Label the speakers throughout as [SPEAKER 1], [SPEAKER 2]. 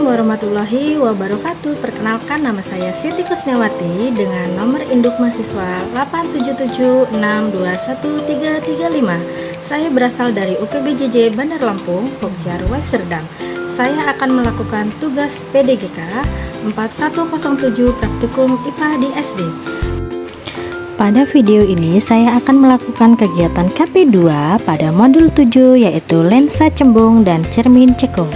[SPEAKER 1] Assalamualaikum warahmatullahi wabarakatuh. Perkenalkan, nama saya Siti Kusniawati dengan nomor induk mahasiswa 877621335. Saya berasal dari UPBJJ Bandar Lampung, Pokjar Weserdam. Saya akan melakukan tugas PDGK 4107 praktikum IPA di SD. Pada video ini saya akan melakukan kegiatan KP2 pada modul 7, yaitu lensa cembung dan cermin cekung.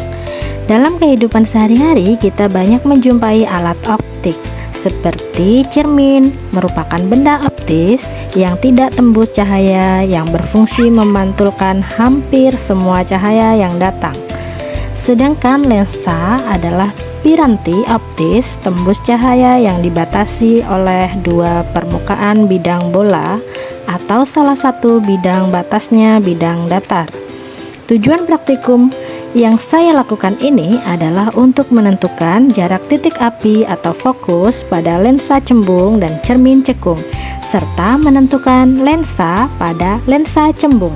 [SPEAKER 1] Dalam kehidupan sehari-hari kita banyak menjumpai alat optik seperti cermin, merupakan benda optis yang tidak tembus cahaya yang berfungsi memantulkan hampir semua cahaya yang datang. Sedangkan lensa adalah piranti optis tembus cahaya yang dibatasi oleh dua permukaan bidang bola atau salah satu bidang batasnya bidang datar. Tujuan praktikum yang saya lakukan ini adalah untuk menentukan jarak titik api atau fokus pada lensa cembung dan cermin cekung, serta menentukan lensa pada lensa cembung.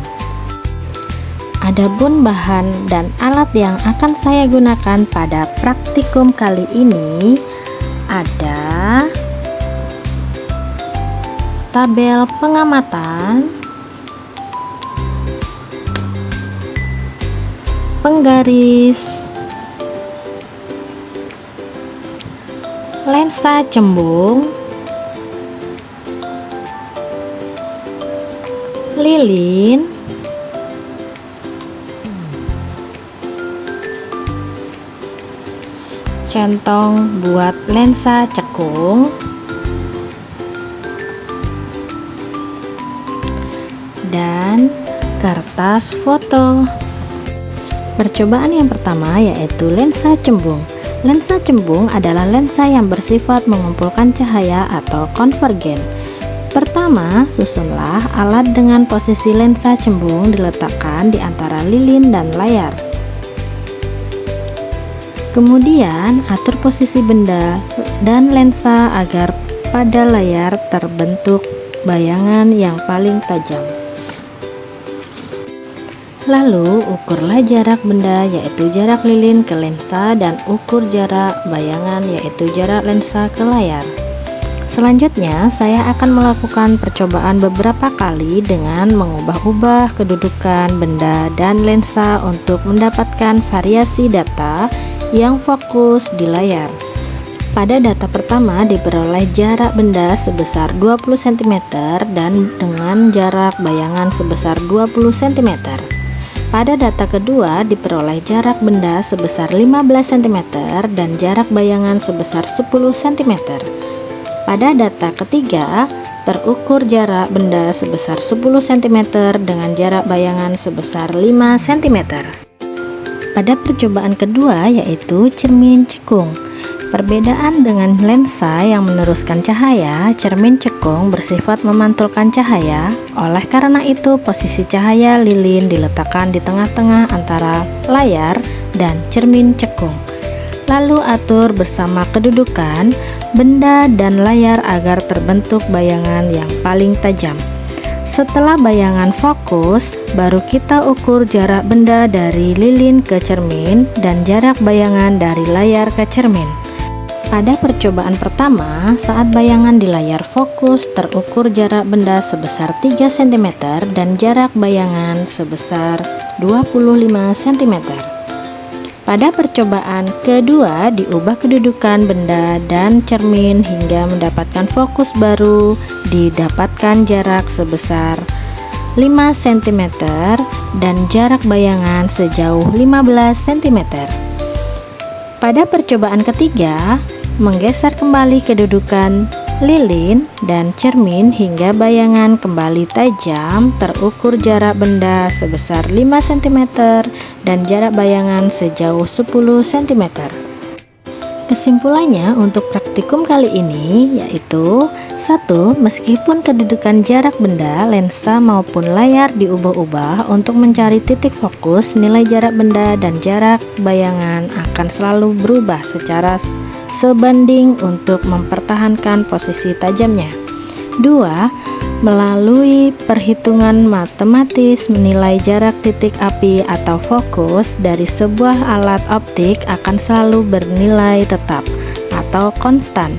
[SPEAKER 1] Adapun bahan dan alat yang akan saya gunakan pada praktikum kali ini ada tabel pengamatan, penggaris, lensa cembung, lilin, centong buat lensa cekung, dan kertas foto. Percobaan yang pertama yaitu lensa cembung. Lensa cembung adalah lensa yang bersifat mengumpulkan cahaya atau konvergen. Pertama, susunlah alat dengan posisi lensa cembung diletakkan di antara lilin dan layar. Kemudian, atur posisi benda dan lensa agar pada layar terbentuk bayangan yang paling tajam. Lalu, ukurlah jarak benda yaitu jarak lilin ke lensa dan ukur jarak bayangan yaitu jarak lensa ke layar. Selanjutnya, saya akan melakukan percobaan beberapa kali dengan mengubah-ubah kedudukan benda dan lensa untuk mendapatkan variasi data yang fokus di layar. Pada data pertama diperoleh jarak benda sebesar 20 cm dan dengan jarak bayangan sebesar 20 cm. Pada data kedua diperoleh jarak benda sebesar 15 cm dan jarak bayangan sebesar 10 cm. Pada data ketiga terukur jarak benda sebesar 10 cm dengan jarak bayangan sebesar 5 cm. Pada percobaan kedua yaitu cermin cekung. Perbedaan dengan lensa yang meneruskan cahaya, cermin cekung bersifat memantulkan cahaya. Oleh karena itu, posisi cahaya lilin diletakkan di tengah-tengah antara layar dan cermin cekung. Lalu atur bersama kedudukan benda dan layar agar terbentuk bayangan yang paling tajam. Setelah bayangan fokus, baru kita ukur jarak benda dari lilin ke cermin dan jarak bayangan dari layar ke cermin. Pada percobaan pertama, saat bayangan di layar fokus, terukur jarak benda sebesar 3 cm dan jarak bayangan sebesar 25 cm. Pada percobaan kedua, diubah kedudukan benda dan cermin hingga mendapatkan fokus baru, didapatkan jarak sebesar 5 cm dan jarak bayangan sejauh 15 cm. Pada percobaan ketiga, menggeser kembali kedudukan lilin dan cermin hingga bayangan kembali tajam, terukur jarak benda sebesar 5 cm dan jarak bayangan sejauh 10 cm. Kesimpulannya untuk praktikum kali ini yaitu 1. Meskipun kedudukan jarak benda, lensa maupun layar diubah-ubah untuk mencari titik fokus, nilai jarak benda dan jarak bayangan akan selalu berubah secara sebanding untuk mempertahankan posisi tajamnya. 2. Melalui perhitungan matematis, menilai jarak titik api atau fokus dari sebuah alat optik akan selalu bernilai tetap atau konstan,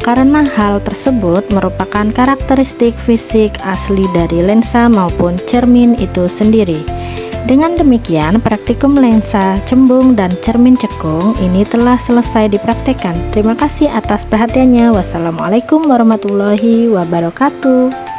[SPEAKER 1] karena hal tersebut merupakan karakteristik fisik asli dari lensa maupun cermin itu sendiri. Dengan demikian, praktikum lensa cembung dan cermin cekung ini telah selesai dipraktekkan. Terima kasih atas perhatiannya. Wassalamualaikum warahmatullahi wabarakatuh.